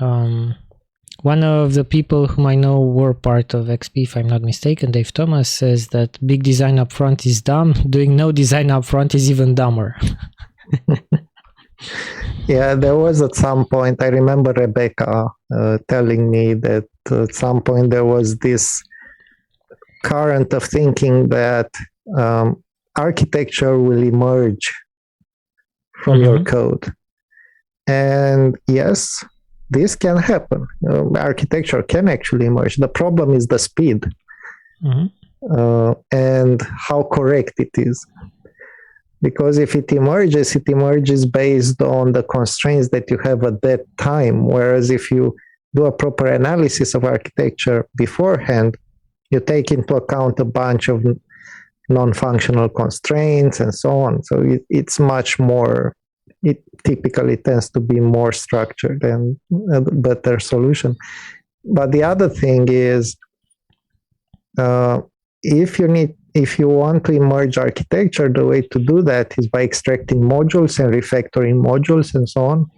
One of the people whom I know were part of XP, if I'm not mistaken, Dave Thomas, says that big design upfront is dumb. Doing no design upfront is even dumber. Yeah, there was at some point, I remember Rebecca telling me that at some point there was this current of thinking that architecture will emerge from your code. And yes, this can happen. Architecture can actually emerge. The problem is the speed and how correct it is. Because if it emerges based on the constraints that you have at that time. Whereas if you do a proper analysis of architecture beforehand, you take into account a bunch of non-functional constraints and so on. So it's much more, it typically tends to be more structured and a better solution. But the other thing is, if you want to emerge architecture, the way to do that is by extracting modules and refactoring modules and so on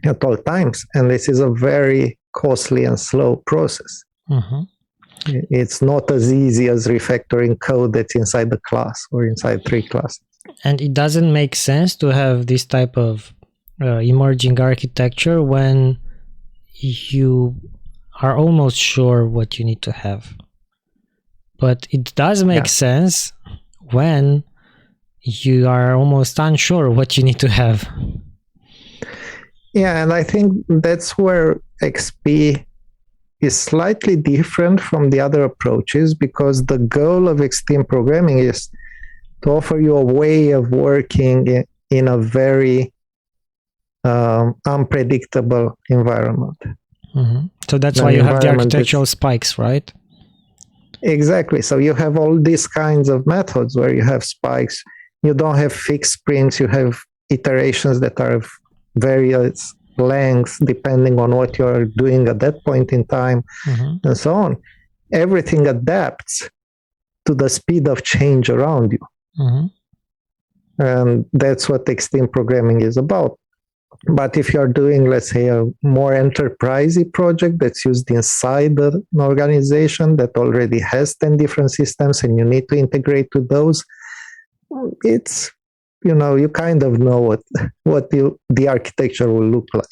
at all times. And this is a very costly and slow process. It's not as easy as refactoring code that's inside the class or inside 3 classes. And it doesn't make sense to have this type of emerging architecture when you are almost sure what you need to have. But it does make sense when you are almost unsure what you need to have. Yeah, and I think that's where XP is slightly different from the other approaches, because the goal of extreme programming is to offer you a way of working in a very unpredictable environment. So that's why you have the architectural spikes, right? Exactly. So you have all these kinds of methods where you have spikes. You don't have fixed sprints. You have iterations that are of various lengths depending on what you're doing at that point in time, and so on. Everything adapts to the speed of change around you. And that's what extreme programming is about. But if you're doing, let's say, a more enterprisey project that's used inside an organization that already has 10 different systems and you need to integrate with those, it's, you kind of know what the architecture will look like.